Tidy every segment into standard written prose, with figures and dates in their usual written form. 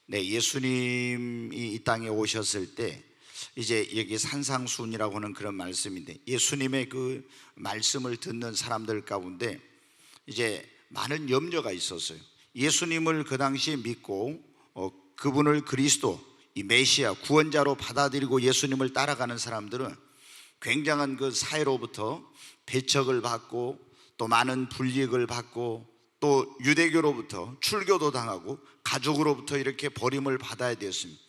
네, 예수님이 이 땅에 오셨을 때 이제 여기 산상수훈이라고 하는 그런 말씀인데, 예수님의 그 말씀을 듣는 사람들 가운데 이제 많은 염려가 있었어요. 예수님을 그 당시에 믿고 그분을 그리스도, 이 메시아, 구원자로 받아들이고 예수님을 따라가는 사람들은 굉장한 그 사회로부터 배척을 받고 또 많은 불이익을 받고 또 유대교로부터 출교도 당하고 가족으로부터 이렇게 버림을 받아야 되었습니다.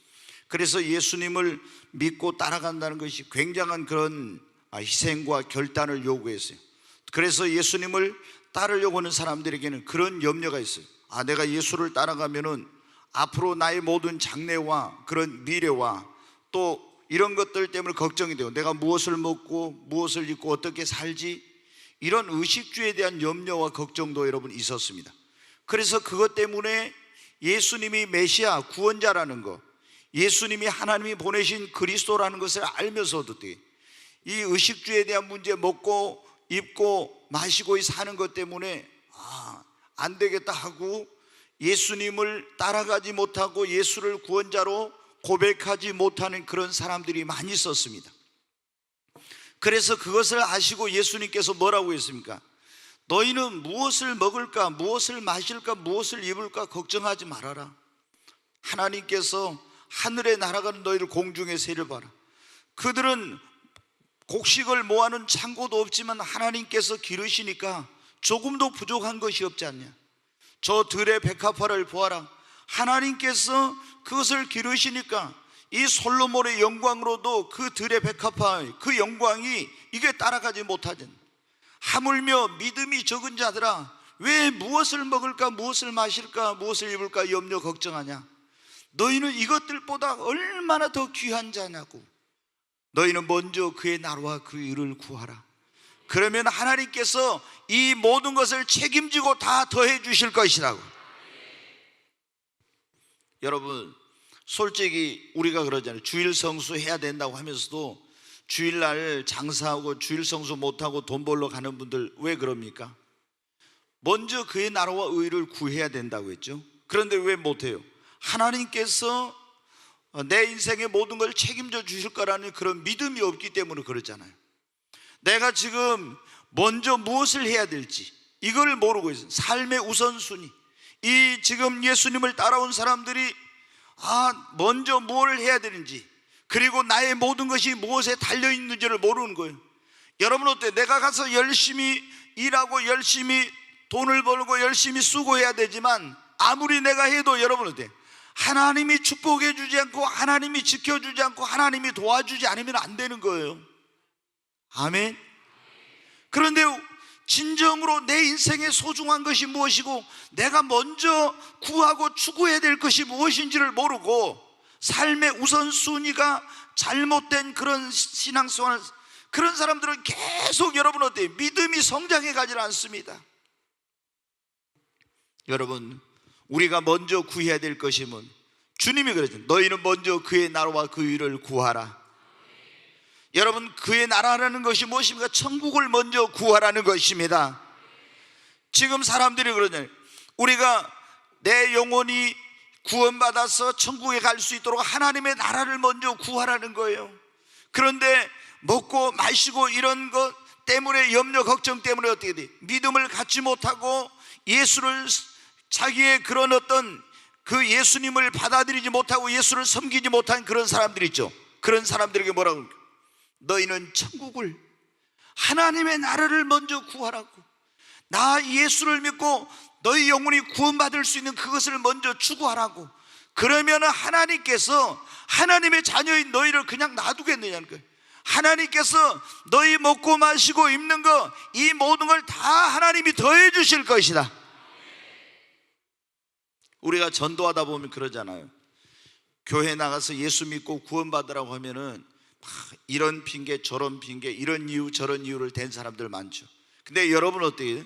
그래서 예수님을 믿고 따라간다는 것이 굉장한 그런 희생과 결단을 요구했어요. 그래서 예수님을 따르려고 하는 사람들에게는 그런 염려가 있어요. 내가 예수를 따라가면은 앞으로 나의 모든 장래와 그런 미래와 또 이런 것들 때문에 걱정이 돼요. 내가 무엇을 먹고 무엇을 입고 어떻게 살지? 이런 의식주에 대한 염려와 걱정도 여러분 있었습니다. 그래서 그것 때문에 예수님이 메시아, 구원자라는 것, 예수님이 하나님이 보내신 그리스도라는 것을 알면서도 이 의식주에 대한 문제, 먹고 입고 마시고 사는 것 때문에 안 되겠다 하고 예수님을 따라가지 못하고 예수를 구원자로 고백하지 못하는 그런 사람들이 많이 있었습니다. 그래서 그것을 아시고 예수님께서 뭐라고 했습니까? 너희는 무엇을 먹을까, 무엇을 마실까, 무엇을 입을까 걱정하지 말아라. 하나님께서 하늘에 날아가는 너희를 공중에 새를 봐라. 그들은 곡식을 모아놓은 창고도 없지만 하나님께서 기르시니까 조금도 부족한 것이 없지 않냐. 저 들의 백합화를 보아라. 하나님께서 그것을 기르시니까 이 솔로몬의 영광으로도 그 들의 백합화, 그 영광이 이게 따라가지 못하지. 하물며 믿음이 적은 자들아, 왜 무엇을 먹을까, 무엇을 마실까, 무엇을 입을까 염려 걱정하냐. 너희는 이것들보다 얼마나 더 귀한 자냐고. 너희는 먼저 그의 나라와 그 의를 구하라. 그러면 하나님께서 이 모든 것을 책임지고 다 더해 주실 것이라고. 여러분, 솔직히 우리가 그러잖아요. 주일 성수 해야 된다고 하면서도 주일날 장사하고 주일 성수 못하고 돈 벌러 가는 분들 왜 그럽니까? 먼저 그의 나라와 의를 구해야 된다고 했죠. 그런데 왜 못해요? 하나님께서 내 인생의 모든 걸 책임져 주실 거라는 그런 믿음이 없기 때문에 그러잖아요. 내가 지금 먼저 무엇을 해야 될지 이걸 모르고 있어요. 삶의 우선순위. 이 지금 예수님을 따라온 사람들이 먼저 뭘 해야 되는지, 그리고 나의 모든 것이 무엇에 달려있는지를 모르는 거예요. 여러분 어때요? 내가 가서 열심히 일하고 열심히 돈을 벌고 열심히 수고해야 되지만 아무리 내가 해도 여러분 어때요? 하나님이 축복해 주지 않고 하나님이 지켜주지 않고 하나님이 도와주지 않으면 안 되는 거예요. 아멘. 그런데 진정으로 내 인생의 소중한 것이 무엇이고 내가 먼저 구하고 추구해야 될 것이 무엇인지를 모르고 삶의 우선순위가 잘못된 그런 신앙생활, 그런 사람들은 계속 여러분 어때요? 믿음이 성장해 가지 않습니다. 여러분, 우리가 먼저 구해야 될 것이면 주님이 그러죠. 너희는 먼저 그의 나라와 그 의를 구하라. 여러분, 그의 나라라는 것이 무엇입니까? 천국을 먼저 구하라는 것입니다. 지금 사람들이 그러잖아요. 우리가 내 영혼이 구원받아서 천국에 갈 수 있도록 하나님의 나라를 먼저 구하라는 거예요. 그런데 먹고 마시고 이런 것 때문에 염려 걱정 때문에 어떻게 돼? 믿음을 갖지 못하고 예수를, 자기의 그런 어떤 그 예수님을 받아들이지 못하고 예수를 섬기지 못한 그런 사람들 있죠. 그런 사람들에게 뭐라고 합니까? 너희는 천국을, 하나님의 나라를 먼저 구하라고. 나 예수를 믿고 너희 영혼이 구원받을 수 있는 그것을 먼저 추구하라고. 그러면 하나님께서 하나님의 자녀인 너희를 그냥 놔두겠느냐는 거예요. 하나님께서 너희 먹고 마시고 입는 거, 이 모든 걸 다 하나님이 더해 주실 것이다. 우리가 전도하다 보면 그러잖아요. 교회 나가서 예수 믿고 구원받으라고 하면은 이런 핑계 저런 핑계, 이런 이유 저런 이유를 댄 사람들 많죠. 근데 여러분 어때요?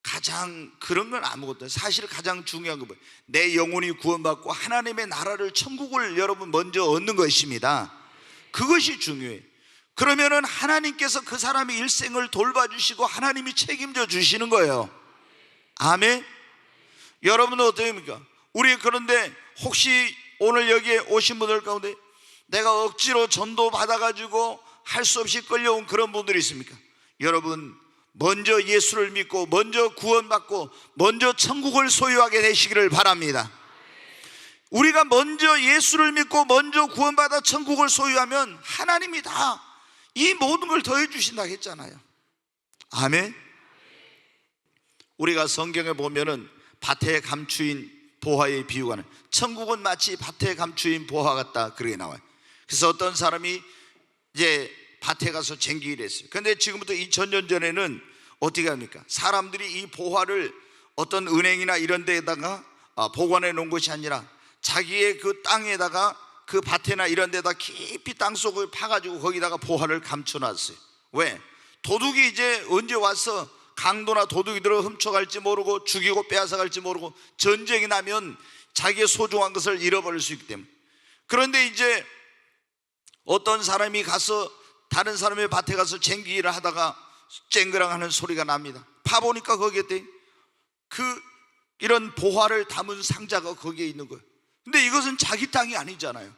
가장 그런 건 아무것도, 사실 가장 중요한 건 뭐예요? 내 영혼이 구원받고 하나님의 나라를, 천국을 여러분 먼저 얻는 것입니다. 그것이 중요해요. 그러면은 하나님께서 그 사람의 일생을 돌봐주시고 하나님이 책임져 주시는 거예요. 아멘. 여러분은 어떻습니까? 우리 그런데 혹시 오늘 여기에 오신 분들 가운데 내가 억지로 전도 받아가지고 할 수 없이 끌려온 그런 분들이 있습니까? 여러분, 먼저 예수를 믿고 먼저 구원받고 먼저 천국을 소유하게 되시기를 바랍니다. 우리가 먼저 예수를 믿고 먼저 구원받아 천국을 소유하면 하나님이 다 이 모든 걸 더해 주신다고 했잖아요. 아멘. 우리가 성경에 보면은 밭에 감추인 보화의 비유가 나요. 천국은 마치 밭에 감추인 보화 같다, 그렇게 나와요. 그래서 어떤 사람이 이제 밭에 가서 쟁기를 했어요. 근데 지금부터 2000년 전에는 어떻게 합니까? 사람들이 이 보화를 어떤 은행이나 이런 데에다가 보관해 놓은 것이 아니라 자기의 그 땅에다가 그 밭에나 이런 데다 깊이 땅속을 파가지고 거기다가 보화를 감춰놨어요. 왜? 도둑이 이제 언제 와서 강도나 도둑이들을 훔쳐갈지 모르고 죽이고 빼앗아갈지 모르고 전쟁이 나면 자기의 소중한 것을 잃어버릴 수 있기 때문에. 그런데 이제 어떤 사람이 가서 다른 사람의 밭에 가서 쟁기를 하다가 쨍그랑 하는 소리가 납니다. 파보니까 거기에 이런 보화를 담은 상자가 거기에 있는 거예요. 근데 이것은 자기 땅이 아니잖아요.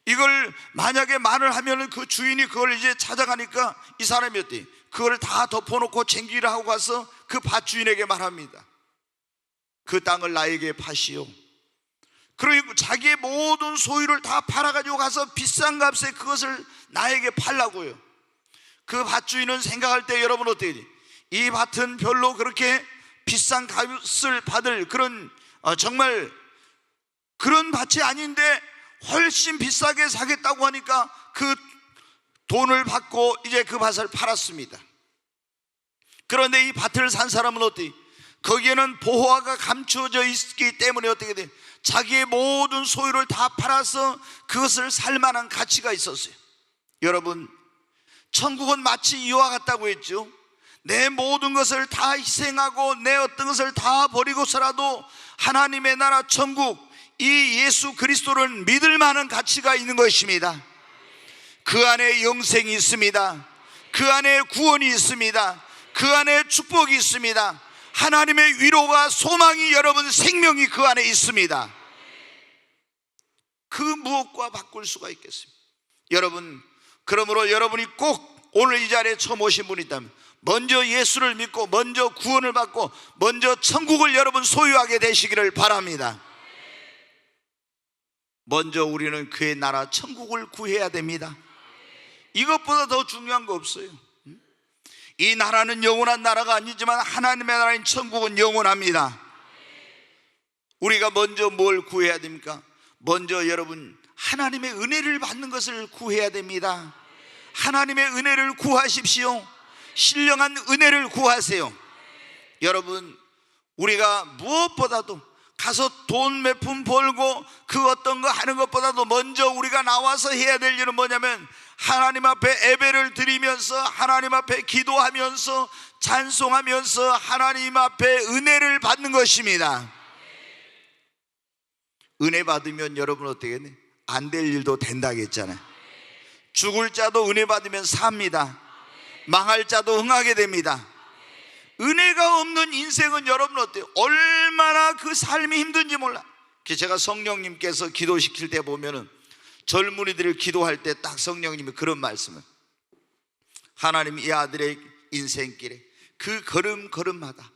이걸 만약에 말을 하면은 그 주인이 그걸 이제 찾아가니까 이 사람이 어때? 그걸 다 덮어놓고 쟁기를 하고 가서 그 밭 주인에게 말합니다. 그 땅을 나에게 파시오. 그리고 자기의 모든 소유를 다 팔아가지고 가서 비싼 값에 그것을 나에게 팔라고요. 그 밭 주인은 생각할 때 여러분 어때요? 이 밭은 별로 그렇게 비싼 값을 받을 그런 정말 그런 밭이 아닌데 훨씬 비싸게 사겠다고 하니까 그 돈을 받고 이제 그 밭을 팔았습니다. 그런데 이 밭을 산 사람은 어때? 거기에는 보화가 감춰져 있기 때문에 어떻게 돼? 자기의 모든 소유를 다 팔아서 그것을 살 만한 가치가 있었어요. 여러분, 천국은 마치 이와 같다고 했죠. 내 모든 것을 다 희생하고 내 어떤 것을 다 버리고서라도 하나님의 나라 천국, 이 예수 그리스도를 믿을 만한 가치가 있는 것입니다. 그 안에 영생이 있습니다. 그 안에 구원이 있습니다. 그 안에 축복이 있습니다. 하나님의 위로가 소망이, 여러분 생명이 그 안에 있습니다. 그 무엇과 바꿀 수가 있겠습니까? 여러분, 그러므로 여러분이 꼭 오늘 이 자리에 처음 오신 분이 있다면 먼저 예수를 믿고 먼저 구원을 받고 먼저 천국을 여러분 소유하게 되시기를 바랍니다. 먼저 우리는 그의 나라 천국을 구해야 됩니다. 이것보다 더 중요한 거 없어요. 이 나라는 영원한 나라가 아니지만 하나님의 나라인 천국은 영원합니다. 우리가 먼저 뭘 구해야 됩니까? 먼저 여러분 하나님의 은혜를 받는 것을 구해야 됩니다. 하나님의 은혜를 구하십시오. 신령한 은혜를 구하세요. 여러분, 우리가 무엇보다도 가서 돈 몇 푼 벌고 그 어떤 거 하는 것보다도 먼저 우리가 나와서 해야 될 일은 뭐냐면 하나님 앞에 예배를 드리면서 하나님 앞에 기도하면서 찬송하면서 하나님 앞에 은혜를 받는 것입니다. 은혜 받으면 여러분 어떻게 해? 안 될 일도 된다고 했잖아요. 죽을 자도 은혜 받으면 삽니다. 망할 자도 흥하게 됩니다. 은혜가 없는 인생은 여러분 어때요? 얼마나 그 삶이 힘든지 몰라. 제가 성령님께서 기도시킬 때 보면은 젊은이들을 기도할 때 딱 성령님이 그런 말씀을, 하나님 이 아들의 인생길에 그 걸음걸음마다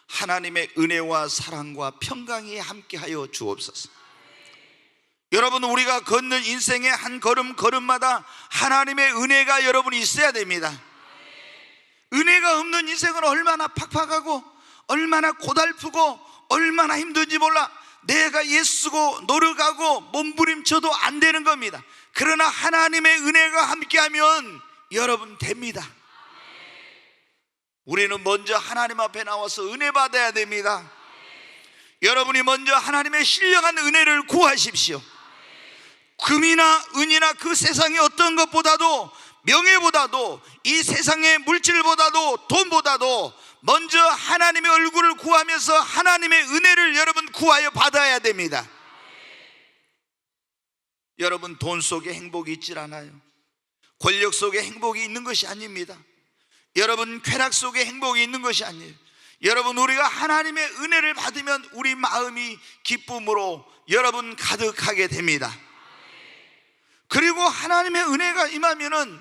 하나님의 은혜와 사랑과 평강이 함께하여 주옵소서. 여러분, 우리가 걷는 인생의 한 걸음걸음마다 하나님의 은혜가 여러분이 있어야 됩니다. 은혜가 없는 인생은 얼마나 팍팍하고 얼마나 고달프고 얼마나 힘든지 몰라. 내가 애쓰고 노력하고 몸부림쳐도 안 되는 겁니다. 그러나 하나님의 은혜가 함께하면 여러분 됩니다. 우리는 먼저 하나님 앞에 나와서 은혜 받아야 됩니다. 여러분이 먼저 하나님의 신령한 은혜를 구하십시오. 금이나 은이나 그 세상의 어떤 것보다도, 명예보다도, 이 세상의 물질보다도, 돈보다도 먼저 하나님의 얼굴을 구하면서 하나님의 은혜를 여러분 구하여 받아야 됩니다. 여러분, 돈 속에 행복이 있질 않아요. 권력 속에 행복이 있는 것이 아닙니다. 여러분, 쾌락 속에 행복이 있는 것이 아니에요. 여러분, 우리가 하나님의 은혜를 받으면 우리 마음이 기쁨으로 여러분 가득하게 됩니다. 그리고 하나님의 은혜가 임하면은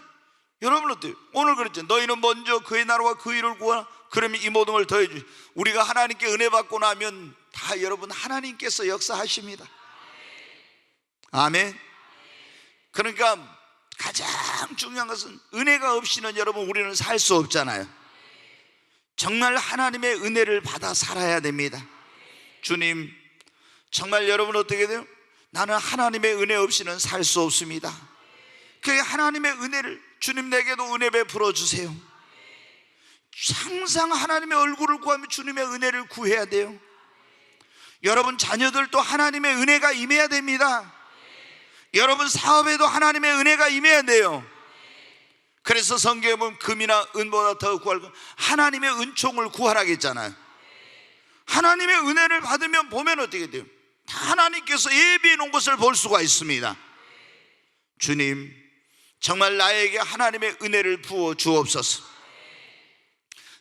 여러분 어때요? 오늘 그랬죠. 너희는 먼저 그의 나라와 그 일을 구하라. 그러면 이 모든 걸 더해 주시. 우리가 하나님께 은혜 받고 나면 다 여러분 하나님께서 역사하십니다. 아멘. 그러니까 가장 중요한 것은 은혜가 없이는 여러분 우리는 살 수 없잖아요. 정말 하나님의 은혜를 받아 살아야 됩니다. 주님, 정말 여러분 어떻게 돼요? 나는 하나님의 은혜 없이는 살 수 없습니다. 그 하나님의 은혜를, 주님 내게도 은혜 베풀어 주세요. 항상 하나님의 얼굴을 구하며 주님의 은혜를 구해야 돼요. 여러분 자녀들도 하나님의 은혜가 임해야 됩니다. 여러분 사업에도 하나님의 은혜가 임해야 돼요. 그래서 성경에 보면 금이나 은보다 더 구할 것, 하나님의 은총을 구하라겠잖아요. 하나님의 은혜를 받으면 보면 어떻게 돼요? 다 하나님께서 예비해 놓은 것을 볼 수가 있습니다. 주님, 정말 나에게 하나님의 은혜를 부어 주옵소서.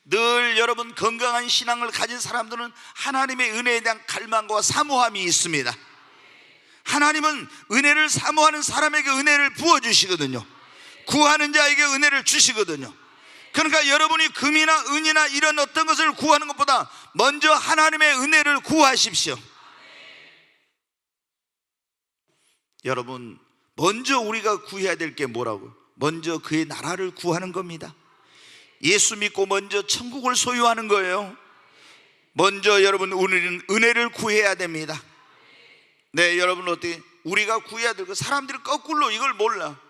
늘 여러분 건강한 신앙을 가진 사람들은 하나님의 은혜에 대한 갈망과 사모함이 있습니다. 하나님은 은혜를 사모하는 사람에게 은혜를 부어 주시거든요. 구하는 자에게 은혜를 주시거든요. 그러니까 여러분이 금이나 은이나 이런 어떤 것을 구하는 것보다 먼저 하나님의 은혜를 구하십시오. 여러분, 먼저 우리가 구해야 될 게 뭐라고? 먼저 그의 나라를 구하는 겁니다. 예수 믿고 먼저 천국을 소유하는 거예요. 먼저 여러분 우리는 은혜를 구해야 됩니다. 네, 여러분 어떻게? 우리가 구해야 될 거, 사람들이 거꾸로 이걸 몰라.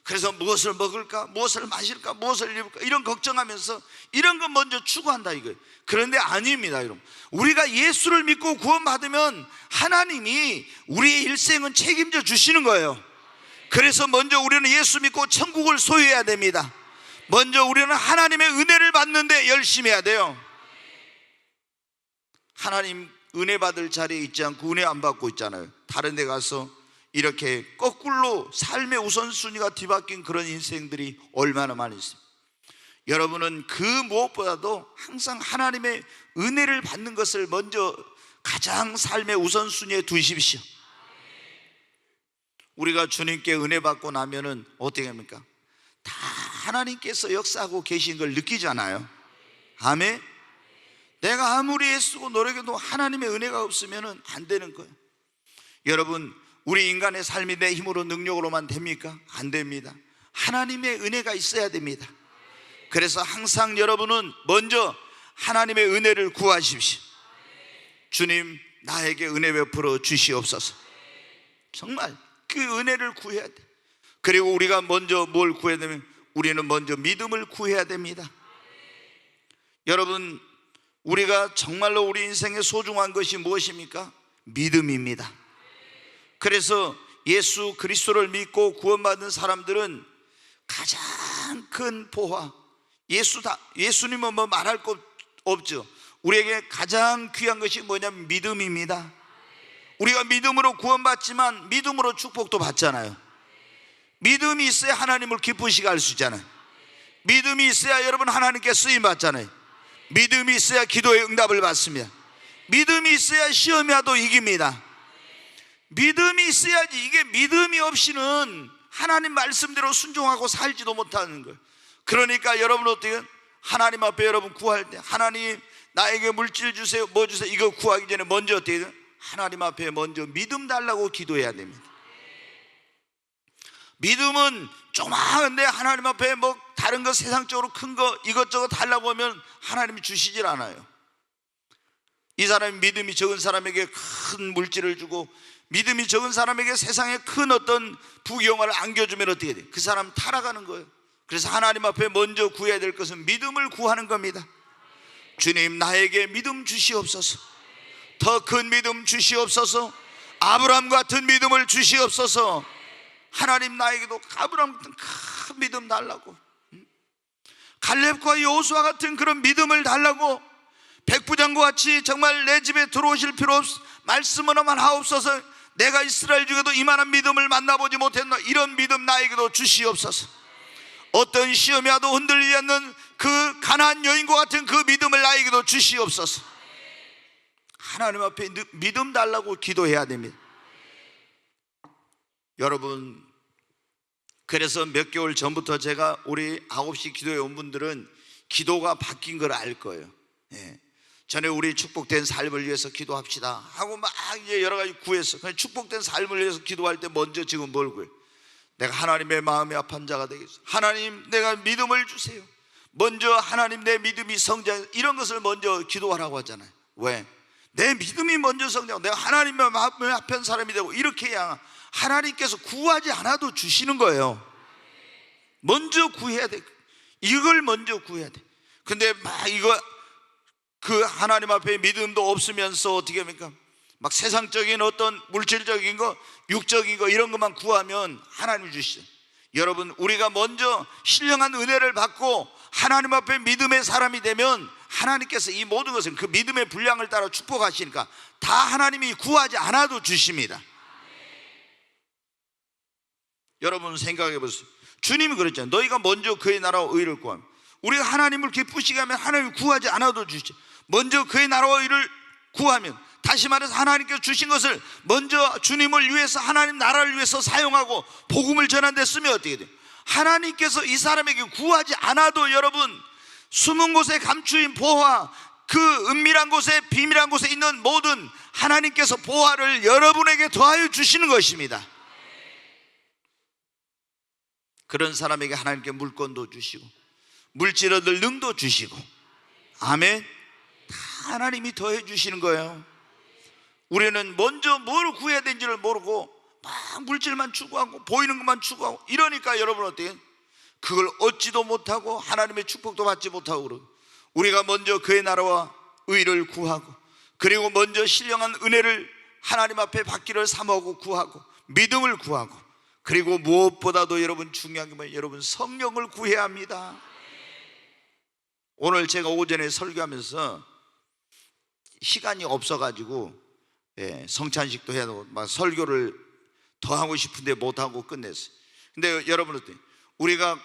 그래서 무엇을 먹을까, 무엇을 마실까, 무엇을 입을까 이런 걱정하면서 이런 건 먼저 추구한다 이거예요. 그런데 아닙니다. 여러분, 우리가 예수를 믿고 구원받으면 하나님이 우리의 일생은 책임져 주시는 거예요. 그래서 먼저 우리는 예수 믿고 천국을 소유해야 됩니다. 먼저 우리는 하나님의 은혜를 받는데 열심히 해야 돼요. 하나님 은혜 받을 자리에 있지 않고 은혜 안 받고 있잖아요. 다른 데 가서 이렇게 거꾸로 삶의 우선순위가 뒤바뀐 그런 인생들이 얼마나 많이 있습니다. 여러분은 그 무엇보다도 항상 하나님의 은혜를 받는 것을 먼저 가장 삶의 우선순위에 두십시오. 우리가 주님께 은혜 받고 나면은 어떻게 합니까? 다 하나님께서 역사하고 계신 걸 느끼잖아요. 아멘. 내가 아무리 애쓰고 노력해도 하나님의 은혜가 없으면은 안 되는 거예요. 여러분, 우리 인간의 삶이 내 힘으로 능력으로만 됩니까? 안 됩니다. 하나님의 은혜가 있어야 됩니다. 그래서 항상 여러분은 먼저 하나님의 은혜를 구하십시오. 주님, 나에게 은혜 베풀어 주시옵소서. 정말 그 은혜를 구해야 돼. 그리고 우리가 먼저 뭘 구해야 되면 우리는 먼저 믿음을 구해야 됩니다. 여러분, 우리가 정말로 우리 인생에 소중한 것이 무엇입니까? 믿음입니다. 그래서 예수 그리스도를 믿고 구원받은 사람들은 가장 큰 보화, 예수님은 뭐 말할 것 없죠. 우리에게 가장 귀한 것이 뭐냐면 믿음입니다. 우리가 믿음으로 구원받지만 믿음으로 축복도 받잖아요. 믿음이 있어야 하나님을 기쁘시게 할 수 있잖아요. 믿음이 있어야 여러분 하나님께 쓰임 받잖아요. 믿음이 있어야 기도의 응답을 받습니다. 믿음이 있어야 시험이 와도 이깁니다. 믿음이 있어야지. 이게 믿음이 없이는 하나님 말씀대로 순종하고 살지도 못하는 거예요. 그러니까 여러분 어떻게 하나님 앞에 여러분 구할 때 하나님 나에게 물질 주세요, 뭐 주세요, 이거 구하기 전에 먼저 어떻게 하나님 앞에 먼저 믿음 달라고 기도해야 됩니다. 믿음은 조그마한데 하나님 앞에 뭐 다른 거 세상적으로 큰 거 이것저것 달라고 하면 하나님이 주시질 않아요. 이 사람이 믿음이 적은 사람에게 큰 물질을 주고 믿음이 적은 사람에게 세상에 큰 어떤 부귀영화를 안겨주면 어떻게 돼? 그 사람 타락하는 거예요. 그래서 하나님 앞에 먼저 구해야 될 것은 믿음을 구하는 겁니다. 주님, 나에게 믿음 주시옵소서. 더 큰 믿음 주시옵소서. 아브라함 같은 믿음을 주시옵소서. 하나님, 나에게도 아브라함 같은 큰 믿음 달라고, 갈렙과 여호수아 같은 그런 믿음을 달라고, 백부장과 같이 정말 내 집에 들어오실 필요 없어, 말씀으로만 하옵소서. 내가 이스라엘 중에도 이만한 믿음을 만나보지 못했나, 이런 믿음 나에게도 주시옵소서. 어떤 시험이 와도 흔들리지 않는 그 가나안 여인과 같은 그 믿음을 나에게도 주시옵소서. 하나님 앞에 믿음 달라고 기도해야 됩니다. 여러분, 그래서 몇 개월 전부터 제가 우리 9시 기도회 온 분들은 기도가 바뀐 걸 알 거예요. 전에 우리 축복된 삶을 위해서 기도합시다 하고 막 이제 여러 가지 구해서, 그냥 축복된 삶을 위해서 기도할 때 먼저 지금 뭘 구해? 내가 하나님의 마음이 아픈 자가 되겠어. 하나님, 내가 믿음을 주세요. 먼저 하나님, 내 믿음이 성장, 이런 것을 먼저 기도하라고 하잖아요. 왜? 내 믿음이 먼저 성장, 내가 하나님의 마음이 아픈 사람이 되고, 이렇게 해야 하나님께서 구하지 않아도 주시는 거예요. 먼저 구해야 돼. 이걸 먼저 구해야 돼. 근데 막 이거 그 하나님 앞에 믿음도 없으면서 어떻게 합니까? 막 세상적인 어떤 물질적인 거, 육적인 거, 이런 것만 구하면 하나님 주시죠. 여러분, 우리가 먼저 신령한 은혜를 받고 하나님 앞에 믿음의 사람이 되면 하나님께서 이 모든 것을 그 믿음의 분량을 따라 축복하시니까 다 하나님이 구하지 않아도 주십니다. 여러분 생각해 보세요. 주님이 그랬잖아요. 너희가 먼저 그의 나라와 의를 구하면, 우리가 하나님을 기쁘시게 하면 하나님이 구하지 않아도 주시죠. 먼저 그의 나라와 의를 구하면, 다시 말해서 하나님께서 주신 것을 먼저 주님을 위해서, 하나님 나라를 위해서 사용하고 복음을 전하는 데 쓰면 어떻게 돼요? 하나님께서 이 사람에게 구하지 않아도 여러분, 숨은 곳에 감추인 보화, 그 은밀한 곳에, 비밀한 곳에 있는 모든 하나님께서 보화를 여러분에게 더하여 주시는 것입니다. 그런 사람에게 하나님께 물건도 주시고 물질 얻을 능도 주시고, 아멘. 다 하나님이 더해 주시는 거예요. 우리는 먼저 뭘 구해야 되는지를 모르고 막 물질만 추구하고 보이는 것만 추구하고 이러니까 여러분 어때요? 그걸 얻지도 못하고 하나님의 축복도 받지 못하고 그러고, 우리가 먼저 그의 나라와 의를 구하고, 그리고 먼저 신령한 은혜를 하나님 앞에 받기를 사모하고 구하고, 믿음을 구하고, 그리고 무엇보다도 여러분 중요한 게 뭐예요? 여러분 성령을 구해야 합니다. 오늘 제가 오전에 설교하면서 시간이 없어가지고 성찬식도 해야 되고 막 설교를 더 하고 싶은데 못하고 끝냈어요. 근데 여러분 어때요? 우리가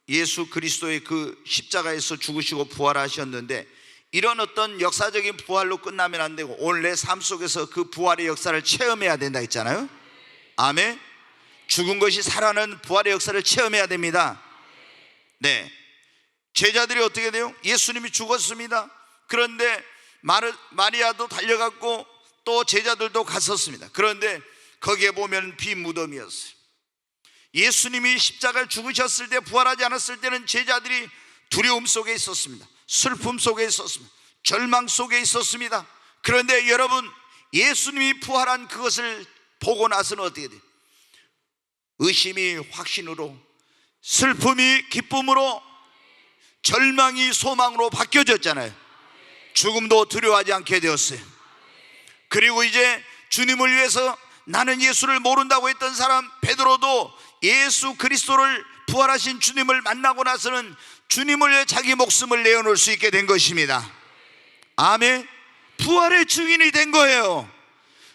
예수 그리스도의 그 십자가에서 죽으시고 부활하셨는데, 이런 어떤 역사적인 부활로 끝나면 안 되고 오늘 내 삶 속에서 그 부활의 역사를 체험해야 된다 했잖아요. 아멘. 죽은 것이 살아나는 부활의 역사를 체험해야 됩니다. 네. 제자들이 어떻게 돼요? 예수님이 죽었습니다. 그런데 마리아도 달려갔고 또 제자들도 갔었습니다. 그런데 거기에 보면 빈 무덤이었어요. 예수님이 십자가를 죽으셨을 때, 부활하지 않았을 때는 제자들이 두려움 속에 있었습니다. 슬픔 속에 있었습니다. 절망 속에 있었습니다. 그런데 여러분, 예수님이 부활한 그것을 보고 나서는 어떻게 돼요? 의심이 확신으로, 슬픔이 기쁨으로, 절망이 소망으로 바뀌어졌잖아요. 죽음도 두려워하지 않게 되었어요. 그리고 이제 주님을 위해서 나는 예수를 모른다고 했던 사람 베드로도 예수 그리스도를, 부활하신 주님을 만나고 나서는 주님을 위해 자기 목숨을 내어놓을 수 있게 된 것입니다. 아멘. 부활의 증인이 된 거예요.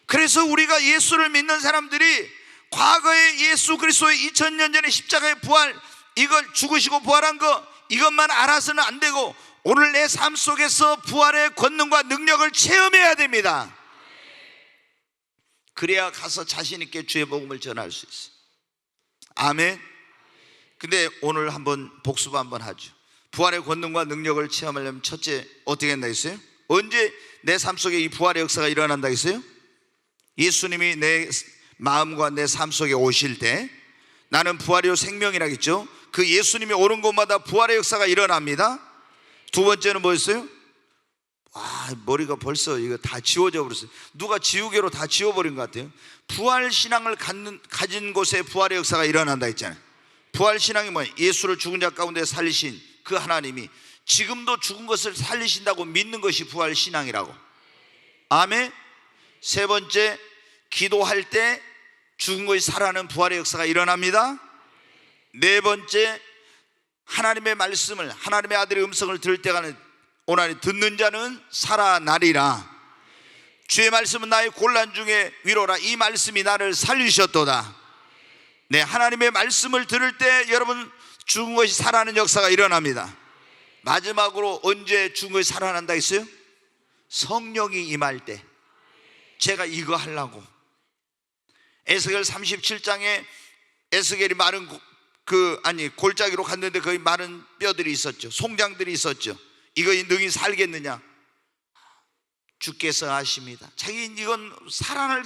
그래서 우리가 예수를 믿는 사람들이 과거에 예수 그리스도의 2000년 전에 십자가의 부활, 이걸 죽으시고 부활한 거, 이것만 알아서는 안 되고 오늘 내 삶 속에서 부활의 권능과 능력을 체험해야 됩니다. 그래야 가서 자신 있게 주의 복음을 전할 수 있어요. 아멘. 근데 오늘 한번 복습 한번 하죠. 부활의 권능과 능력을 체험하려면 첫째 어떻게 한다 했어요? 언제 내 삶 속에 이 부활의 역사가 일어난다 했어요? 예수님이 내 마음과 내 삶 속에 오실 때, 나는 부활이요 생명이라겠죠. 그 예수님이 오는 곳마다 부활의 역사가 일어납니다. 두 번째는 뭐였어요? 머리가 벌써 이거 다 지워져 버렸어요. 누가 지우개로 다 지워버린 것 같아요. 부활 신앙을 가진 곳에 부활의 역사가 일어난다 했잖아요. 부활 신앙이 뭐예요? 예수를 죽은 자 가운데 살리신 그 하나님이 지금도 죽은 것을 살리신다고 믿는 것이 부활 신앙이라고. 아멘. 세 번째, 기도할 때 죽은 것이 살아나는 부활의 역사가 일어납니다. 네 번째, 하나님의 말씀을, 하나님의 아들의 음성을 들을 때가 오나니 듣는 자는 살아나리라. 주의 말씀은 나의 곤란 중에 위로라. 이 말씀이 나를 살리셨도다. 네, 하나님의 말씀을 들을 때 여러분 죽은 것이 살아나는 역사가 일어납니다. 마지막으로 언제 죽음이 살아난다 했어요? 성령이 임할 때. 제가 이거 하려고. 에스겔 37장에 에스겔이 마른 골짜기로 갔는데 거기 마른 뼈들이 있었죠. 송장들이 있었죠. 이거 능히 살겠느냐? 주께서 아십니다. 자기 이건 살아날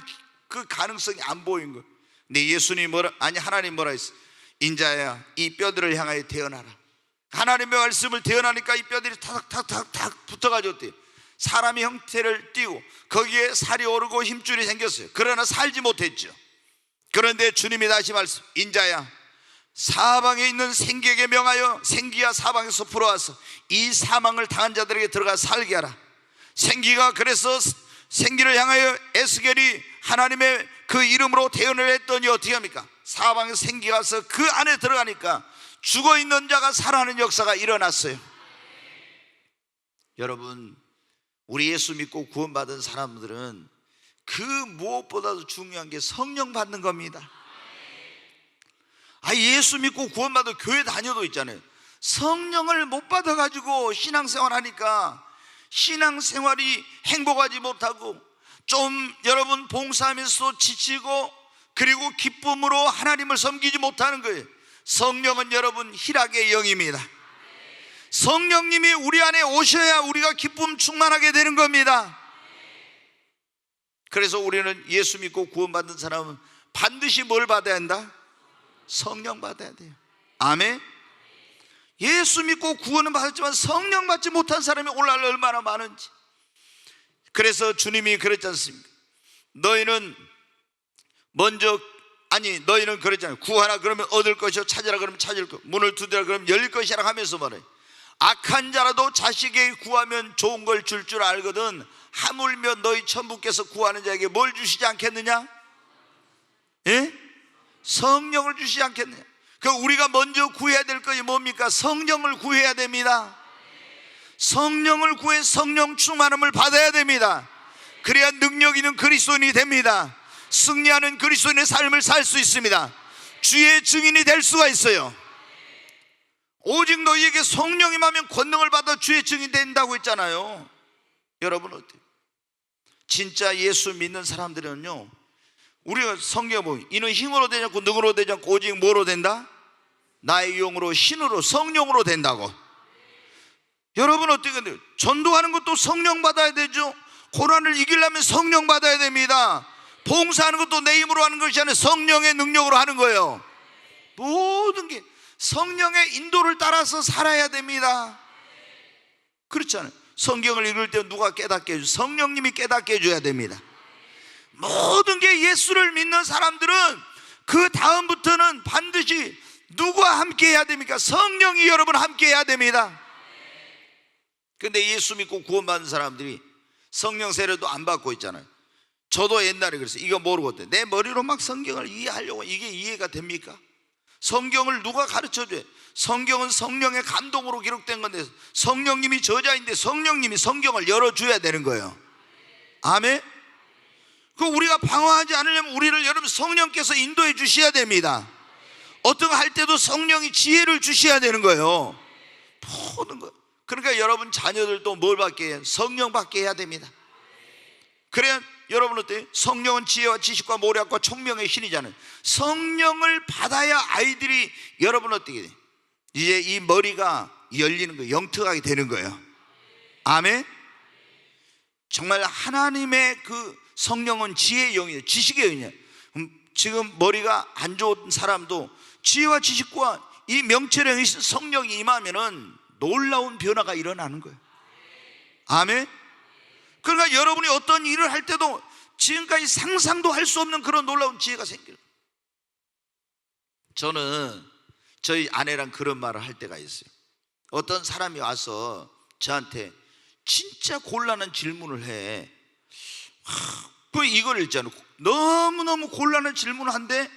그 가능성이 안 보인 거예요. 근데 예수님 하나님 뭐라 했어? 인자야, 이 뼈들을 향하여 태어나라. 하나님의 말씀을 태어나니까 이 뼈들이 탁탁탁탁 붙어가지고 어때요? 사람의 형태를 띠고 거기에 살이 오르고 힘줄이 생겼어요. 그러나 살지 못했죠. 그런데 주님이 다시 말씀, 인자야, 사방에 있는 생기에게 명하여 생기가 사방에서 불어와서 이 사망을 당한 자들에게 들어가 살게 하라. 생기가 그래서 생기를 향하여 에스겔이 하나님의 그 이름으로 태어나려 했더니 어떻게 합니까? 사방에서 생기가 와서 그 안에 들어가니까 죽어있는 자가 살아나는 역사가 일어났어요. 여러분, 우리 예수 믿고 구원받은 사람들은 그 무엇보다도 중요한 게 성령 받는 겁니다. 예수 믿고 구원받아 교회 다녀도 있잖아요. 성령을 못 받아가지고 신앙생활 하니까 신앙생활이 행복하지 못하고 좀 여러분 봉사하면서 지치고 그리고 기쁨으로 하나님을 섬기지 못하는 거예요. 성령은 여러분 희락의 영입니다. 성령님이 우리 안에 오셔야 우리가 기쁨 충만하게 되는 겁니다. 그래서 우리는 예수 믿고 구원받은 사람은 반드시 뭘 받아야 한다? 성령 받아야 돼요. 아멘. 예수 믿고 구원은 받았지만 성령 받지 못한 사람이 오늘날 얼마나 많은지. 그래서 주님이 그랬지 않습니까? 너희는 그랬잖아요. 구하라 그러면 얻을 것이요, 찾으라 그러면 찾을 것, 문을 두드리라 그러면 열릴 것이라 하면서 말해요. 악한 자라도 자식에게 구하면 좋은 걸 줄 알거든 하물며 너희 천부께서 구하는 자에게 뭘 주시지 않겠느냐? 예? 성령을 주시지 않겠느냐? 우리가 먼저 구해야 될 것이 뭡니까? 성령을 구해야 됩니다. 성령을 구해 성령 충만함을 받아야 됩니다. 그래야 능력 있는 그리스도인이 됩니다. 승리하는 그리스도인의 삶을 살 수 있습니다. 주의 증인이 될 수가 있어요. 오직 너희에게 성령이 임하면 권능을 받아 주의 증인이 된다고 했잖아요. 여러분 어때요? 진짜 예수 믿는 사람들은요, 우리가 성경에 보면 이는 힘으로 되지 않고 능으로 되지 않고 오직 뭐로 된다? 나의 영으로 신으로 성령으로 된다고. 여러분 어떻게 돼요? 전도하는 것도 성령 받아야 되죠. 고난을 이기려면 성령 받아야 됩니다. 봉사하는 것도 내 힘으로 하는 것이 아니라 성령의 능력으로 하는 거예요. 모든 게 성령의 인도를 따라서 살아야 됩니다. 그렇잖아요. 성경을 읽을 때 누가 깨닫게 해줘? 성령님이 깨닫게 해줘야 됩니다. 모든 게 예수를 믿는 사람들은 그 다음부터는 반드시 누구와 함께 해야 됩니까? 성령이 여러분 함께 해야 됩니다. 근데 예수 믿고 구원받은 사람들이 성령 세례도 안 받고 있잖아요. 저도 옛날에 그랬어요. 이거 모르고 내 머리로 막 성경을 이해하려고, 이게 이해가 됩니까? 성경을 누가 가르쳐줘요? 성경은 성령의 감동으로 기록된 건데 성령님이 저자인데 성령님이 성경을 열어줘야 되는 거예요. 아멘. 우리가 방황하지 않으려면 우리를 여러분 성령께서 인도해 주셔야 됩니다. 어떤 거 할 때도 성령이 지혜를 주셔야 되는 거예요. 모든 거. 그러니까 여러분 자녀들도 뭘 받게 해요? 성령 받게 해야 됩니다. 그래야 여러분 어때요? 성령은 지혜와 지식과 모략과 총명의 신이잖아요. 성령을 받아야 아이들이 여러분 어떻게 돼요? 이제 이 머리가 열리는 거예요. 영특하게 되는 거예요. 아멘. 정말 하나님의 그 성령은 지혜의 영이에요. 지식의 영이에요. 지금 머리가 안 좋은 사람도 지혜와 지식과 이 명철의 성령이 임하면은 놀라운 변화가 일어나는 거예요. 아멘. 그러니까 여러분이 어떤 일을 할 때도 지금까지 상상도 할 수 없는 그런 놀라운 지혜가 생겨요. 저는 저희 아내랑 그런 말을 할 때가 있어요. 어떤 사람이 와서 저한테 진짜 곤란한 질문을 해. 이걸 있잖아요. 너무너무 곤란한 질문을 한데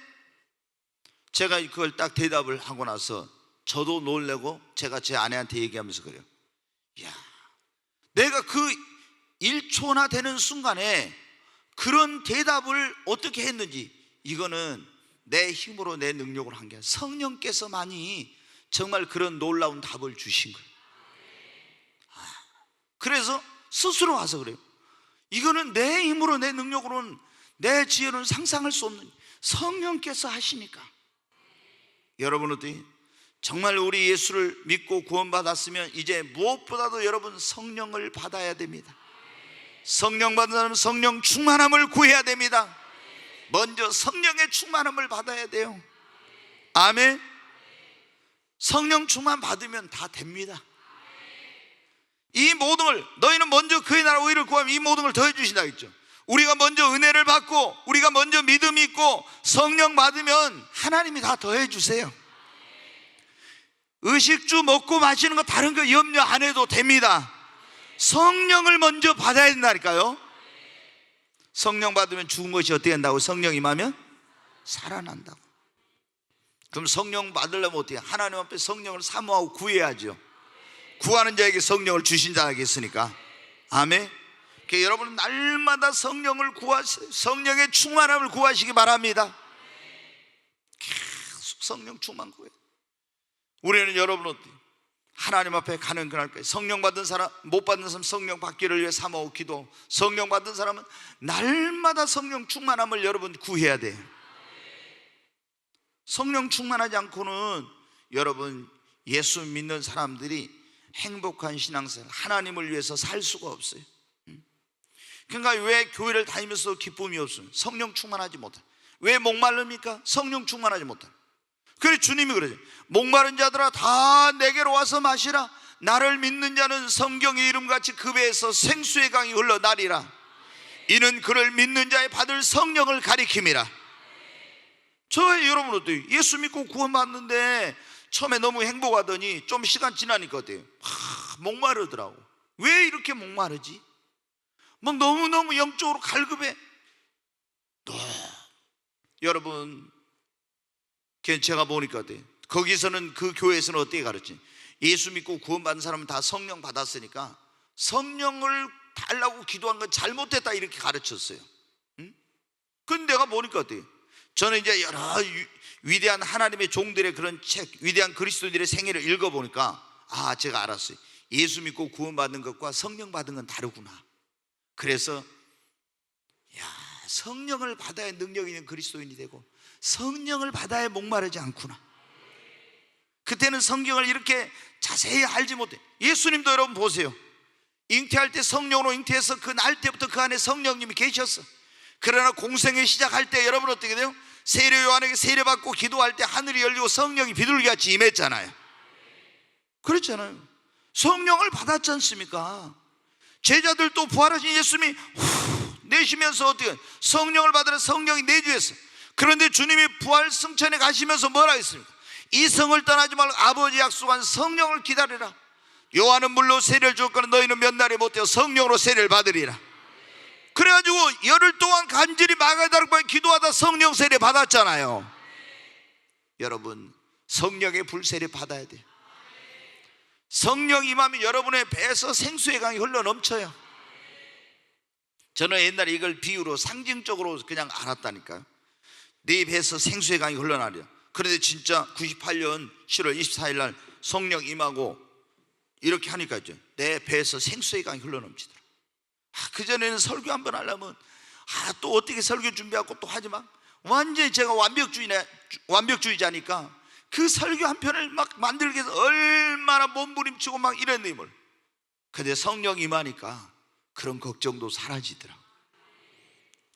제가 그걸 딱 대답을 하고 나서 저도 놀래고 제가 제 아내한테 얘기하면서 그래요. 야, 내가 그 1초나 되는 순간에 그런 대답을 어떻게 했는지, 이거는 내 힘으로 내 능력으로 한 게 아니라 성령께서만이 정말 그런 놀라운 답을 주신 거예요. 그래서 스스로 와서 그래요. 이거는 내 힘으로, 내 능력으로는, 내 지혜로는 상상할 수 없는 성령께서 하시니까. 여러분 어때요? 정말 우리 예수를 믿고 구원받았으면 이제 무엇보다도 여러분 성령을 받아야 됩니다. 성령 받은 사람은 성령 충만함을 구해야 됩니다. 먼저 성령의 충만함을 받아야 돼요. 아멘. 성령 충만 받으면 다 됩니다. 이 모든 걸, 너희는 먼저 그의 나라 의를 구하면 이 모든 걸 더해 주신다 했죠. 우리가 먼저 은혜를 받고, 우리가 먼저 믿음이 있고 성령 받으면 하나님이 다 더해 주세요. 의식주 먹고 마시는 거 다른 거 염려 안 해도 됩니다. 성령을 먼저 받아야 된다니까요. 성령 받으면 죽은 것이 어떻게 된다고? 성령 임하면 살아난다고. 그럼 성령 받으려면 어떻게? 하나님 앞에 성령을 사모하고 구해야죠. 구하는 자에게 성령을 주신 자에게 있으니까. 아멘. 그러니까 여러분은 날마다 성령을 구하세요. 성령의 충만함을 구하시기 바랍니다. 계속 성령 충만 구해요. 우리는 여러분 어때요? 하나님 앞에 가는 그날까지 성령 받은 사람, 못 받는 사람 성령 받기를 위해 사모하고 기도. 성령 받은 사람은 날마다 성령 충만함을 여러분 구해야 돼요. 성령 충만하지 않고는 여러분 예수 믿는 사람들이 행복한 신앙생활, 하나님을 위해서 살 수가 없어요. 그러니까 왜 교회를 다니면서 기쁨이 없어요? 성령 충만하지 못해. 왜 목마릅니까? 성령 충만하지 못해. 그래 주님이 그러죠. 목마른 자들아 다 내게로 와서 마시라. 나를 믿는 자는 성경의 이름같이 그 배에서 생수의 강이 흘러나리라. 이는 그를 믿는 자의 받을 성령을 가리킴이라. 저 여러분 어때요? 예수 믿고 구원받는데 처음에 너무 행복하더니 좀 시간 지나니까 어때요? 목마르더라고. 왜 이렇게 목마르지? 막 너무너무 영적으로 갈급해. 여러분 제가 보니까 어때요? 거기서는 그 교회에서는 어떻게 가르치? 예수 믿고 구원받은 사람은 다 성령 받았으니까 성령을 달라고 기도한 건 잘못됐다 이렇게 가르쳤어요. 근데 내가 보니까 어때요? 저는 이제 여러 위대한 하나님의 종들의 그런 책, 위대한 그리스도인들의 생애를 읽어보니까 제가 알았어요. 예수 믿고 구원받는 것과 성령 받은 건 다르구나. 그래서 성령을 받아야 능력 있는 그리스도인이 되고 성령을 받아야 목마르지 않구나. 그때는 성경을 이렇게 자세히 알지 못해. 예수님도 여러분 보세요. 잉태할 때 성령으로 잉태해서 그 날 때부터 그 안에 성령님이 계셨어. 그러나 공생을 시작할 때 여러분 어떻게 돼요? 세례 요한에게 세례받고 기도할 때 하늘이 열리고 성령이 비둘기같이 임했잖아요. 그렇잖아요. 성령을 받았지 않습니까? 제자들도 부활하신 예수님이 내쉬면서 어떻게 성령을 받으라 성령이 내주했어. 그런데 주님이 부활 승천에 가시면서 뭐라 했습니까? 이 성을 떠나지 말고 아버지 약속한 성령을 기다리라. 요한은 물로 세례를 줬거나 너희는 몇 날에 못되어 성령으로 세례를 받으리라. 그래가지고 열흘 동안 간절히 마가다락방에 기도하다 성령 세례 받았잖아요. 여러분 성령의 불세례 받아야 돼요. 성령 임하면 여러분의 배에서 생수의 강이 흘러 넘쳐요. 저는 옛날에 이걸 비유로 상징적으로 그냥 알았다니까요. 네 배에서 생수의 강이 흘러나려. 그런데 진짜 98년 7월 24일 날 성령 임하고 이렇게 하니까 있죠. 내 배에서 생수의 강이 흘러넘치더라. 그전에는 설교 한번 하려면 또 어떻게 설교 준비하고 또 하지만 완전히 제가 완벽주의자니까 그 설교 한 편을 막 만들기 위해서 얼마나 몸부림치고 막 이랬는데 뭘. 근데 성령 임하니까 그런 걱정도 사라지더라.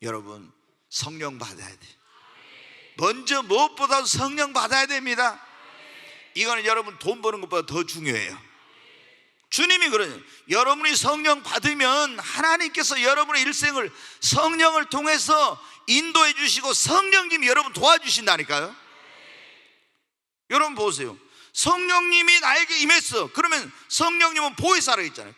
여러분 성령 받아야 돼. 먼저 무엇보다도 성령 받아야 됩니다. 이거는 여러분 돈 버는 것보다 더 중요해요. 주님이 그러죠. 여러분이 성령 받으면 하나님께서 여러분의 일생을 성령을 통해서 인도해 주시고 성령님이 여러분 도와주신다니까요. 여러분 보세요. 성령님이 나에게 임했어. 그러면 성령님은 보혜사라 했잖아요.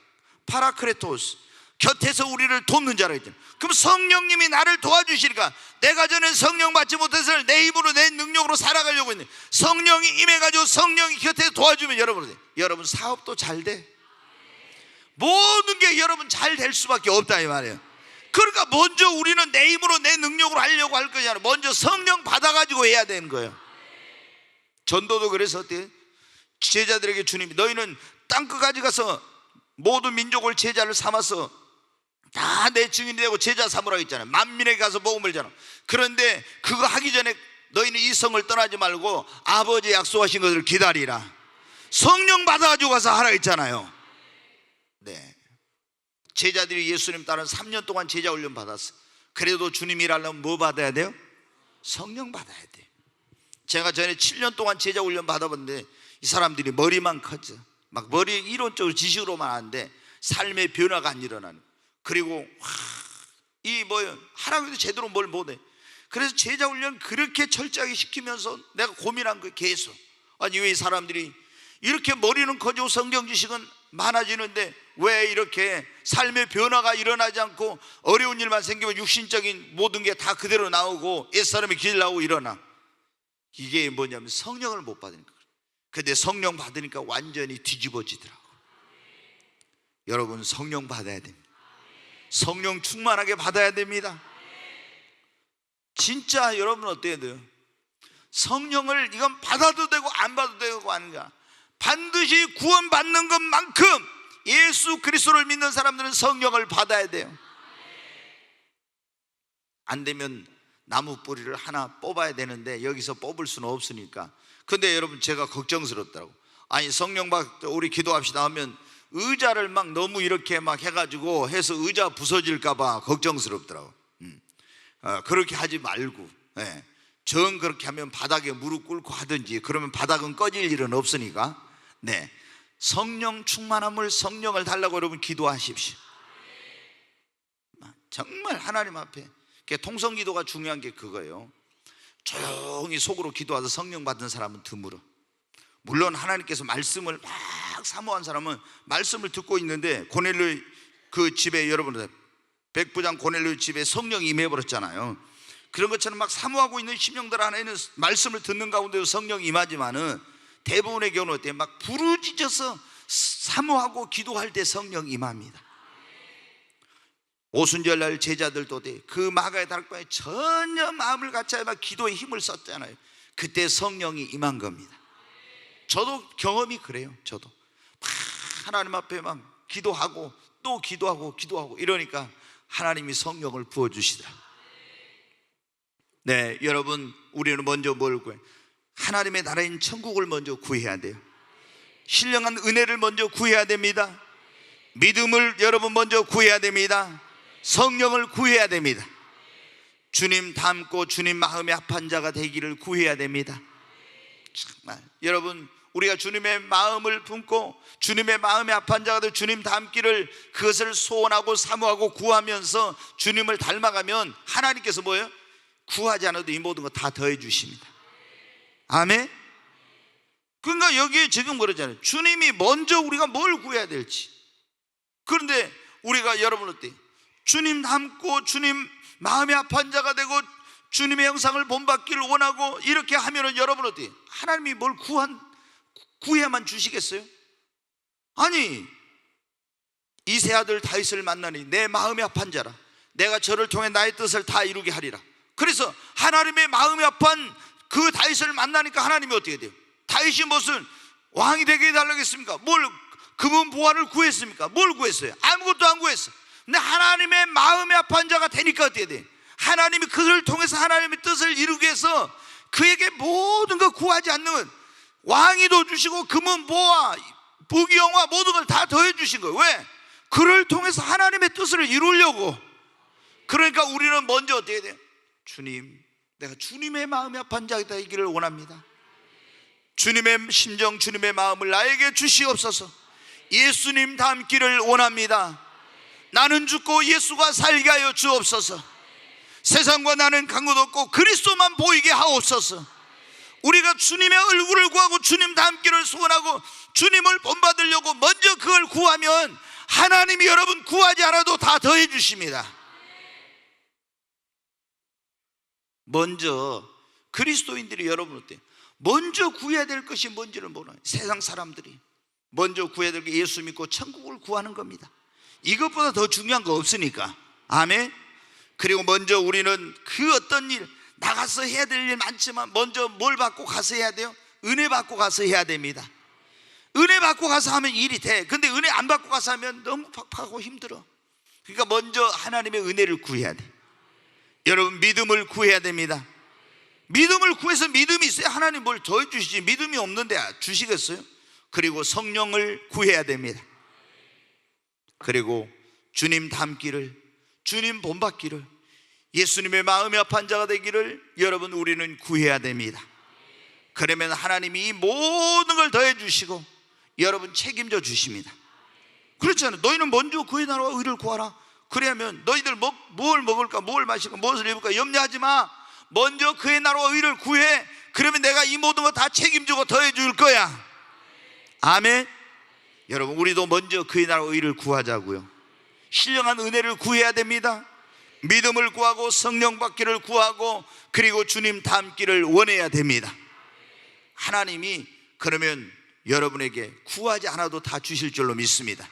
파라크레토스, 곁에서 우리를 돕는 자라 했잖아요. 그럼 성령님이 나를 도와주시니까 내가 전에 성령 받지 못해서 내 힘으로 내 능력으로 살아가려고 했는데 성령이 임해가지고 성령이 곁에서 도와주면 여러분 사업도 잘 돼. 모든 게 여러분 잘 될 수밖에 없다 이 말이에요. 그러니까 먼저 우리는 내 힘으로 내 능력으로 하려고 할 거잖아. 먼저 성령 받아가지고 해야 되는 거예요. 전도도 그래서 어때요? 제자들에게 주님이 너희는 땅끝까지 가서 모든 민족을 제자를 삼아서 다 내 증인이 되고 제자 삼으라고 했잖아요. 만민에게 가서 복음을 전하라. 그런데 그거 하기 전에 너희는 이 성을 떠나지 말고 아버지 약속하신 것을 기다리라. 성령 받아가지고 가서 하라 했잖아요. 네, 제자들이 예수님 따라 3년 동안 제자 훈련 받았어요. 그래도 주님이 일하려면 뭐 받아야 돼요? 성령 받아야 돼요. 제가 전에 7년 동안 제자 훈련 받아봤는데 이 사람들이 머리만 커져. 막 머리 이론적으로 지식으로만 하는데 삶의 변화가 안 일어나는. 그리고 이 뭐예요? 하나님도 제대로 뭘 못해. 그래서 제자 훈련 그렇게 철저하게 시키면서 내가 고민한 거예요. 계속. 아니 왜 이 사람들이 이렇게 머리는 커지고 성경 지식은 많아지는데 왜 이렇게 삶의 변화가 일어나지 않고 어려운 일만 생기면 육신적인 모든 게 다 그대로 나오고 옛사람이 길 나오고 일어나. 이게 뭐냐면 성령을 못 받으니까. 근데 성령 받으니까 완전히 뒤집어지더라고. 여러분 성령 받아야 됩니다. 성령 충만하게 받아야 됩니다. 진짜 여러분 어때야 돼요? 성령을 이건 받아도 되고 안 받아도 되고 아닌가. 반드시 구원받는 것만큼 예수 그리스도를 믿는 사람들은 성령을 받아야 돼요. 안 되면 나무 뿌리를 하나 뽑아야 되는데 여기서 뽑을 수는 없으니까. 근데 여러분 제가 걱정스럽더라고. 아니 성령 받 우리 기도합시다 하면 의자를 막 너무 이렇게 막 해가지고 해서 의자 부서질까봐 걱정스럽더라고. 그렇게 하지 말고, 예. 정 그렇게 하면 바닥에 무릎 꿇고 하든지 그러면 바닥은 꺼질 일은 없으니까. 네, 성령 충만함을 성령을 달라고 여러분 기도하십시오. 정말 하나님 앞에 통성기도가 중요한 게 그거예요. 조용히 속으로 기도해서 성령 받은 사람은 드물어. 물론 하나님께서 말씀을 막 사모한 사람은 말씀을 듣고 있는데 고넬료 그 집에 여러분 백부장 고넬료 집에 성령이 임해버렸잖아요. 그런 것처럼 막 사모하고 있는 심령들 안에는 말씀을 듣는 가운데도 성령이 임하지만은 대부분의 경우는 어때요? 막 부르짖어서 사모하고 기도할 때 성령 임합니다. 오순절날 제자들도 그 마가의 다락방에 전혀 마음을 갖지 막 기도에 힘을 썼잖아요. 그때 성령이 임한 겁니다. 저도 경험이 그래요. 저도 막 하나님 앞에 막 기도하고 또 기도하고 이러니까 하나님이 성령을 부어주시더라. 네, 여러분 우리는 먼저 뭘 구해요? 하나님의 나라인 천국을 먼저 구해야 돼요. 신령한 은혜를 먼저 구해야 됩니다. 믿음을 여러분 먼저 구해야 됩니다. 성령을 구해야 됩니다. 주님 닮고 주님 마음에 합한 자가 되기를 구해야 됩니다. 정말 여러분 우리가 주님의 마음을 품고 주님의 마음에 합한 자가 되어 주님 닮기를 그것을 소원하고 사모하고 구하면서 주님을 닮아가면 하나님께서 뭐예요? 구하지 않아도 이 모든 거 다 더해 주십니다. 아멘. 그러니까 여기에 지금 그러잖아요. 주님이 먼저 우리가 뭘 구해야 될지. 그런데 우리가 여러분 어때요? 주님 닮고 주님 마음에 합한 자가 되고 주님의 형상을 본받기를 원하고 이렇게 하면은 여러분 어때요? 하나님이 뭘 구해야만 주시겠어요? 아니 이 세 아들 다윗을 만나니 내 마음에 합한 자라 내가 저를 통해 나의 뜻을 다 이루게 하리라. 그래서 하나님의 마음에 합한 그 다윗을 만나니까 하나님이 어떻게 돼요? 다윗이 무슨 왕이 되게 해달라고 했습니까? 뭘 금은 보화를 구했습니까? 뭘 구했어요? 아무것도 안 구했어. 근데 하나님의 마음에 합한 자가 되니까 어떻게 돼? 하나님이 그를 통해서 하나님의 뜻을 이루기 위해서 그에게 모든 걸 구하지 않는 왕위도 주시고 금은 보화 부귀영화 모든 걸 다 더해 주신 거예요. 왜? 그를 통해서 하나님의 뜻을 이루려고. 그러니까 우리는 먼저 어떻게 돼요? 주님, 내가 주님의 마음에 합한 자가 되기를 원합니다. 주님의 심정, 주님의 마음을 나에게 주시옵소서. 예수님 닮기를 원합니다. 나는 죽고 예수가 살게 하여 주옵소서. 세상과 나는 간격 없고 그리스도만 보이게 하옵소서. 우리가 주님의 얼굴을 구하고 주님 닮기를 소원하고 주님을 본받으려고 먼저 그걸 구하면 하나님이 여러분 구하지 않아도 다 더해 주십니다. 먼저 그리스도인들이 여러분 어때요? 먼저 구해야 될 것이 뭔지를 몰라요. 세상 사람들이 먼저 구해야 될 게 예수 믿고 천국을 구하는 겁니다. 이것보다 더 중요한 거 없으니까. 아멘. 그리고 먼저 우리는 그 어떤 일 나가서 해야 될 일 많지만 먼저 뭘 받고 가서 해야 돼요? 은혜 받고 가서 해야 됩니다. 은혜 받고 가서 하면 일이 돼. 근데 은혜 안 받고 가서 하면 너무 팍팍하고 힘들어. 그러니까 먼저 하나님의 은혜를 구해야 돼. 여러분, 믿음을 구해야 됩니다. 믿음을 구해서, 믿음이 있어야 하나님 뭘 더해 주시지, 믿음이 없는데 주시겠어요? 그리고 성령을 구해야 됩니다. 그리고 주님 닮기를, 주님 본받기를, 예수님의 마음이 아픈 자가 되기를 여러분, 우리는 구해야 됩니다. 그러면 하나님이 이 모든 걸 더해 주시고 여러분 책임져 주십니다. 그렇잖아요. 너희는 먼저 그의 나라와 의를 구하라. 그래야면 너희들 뭘 먹을까, 뭘 마실까, 무엇을 입을까 염려하지 마. 먼저 그의 나라와 의를 구해. 그러면 내가 이 모든 거 다 책임지고 더해 줄 거야. 아멘. 여러분, 우리도 먼저 그의 나라와 의를 구하자고요. 신령한 은혜를 구해야 됩니다. 믿음을 구하고 성령 받기를 구하고 그리고 주님 닮기를 원해야 됩니다. 하나님이 그러면 여러분에게 구하지 않아도 다 주실 줄로 믿습니다.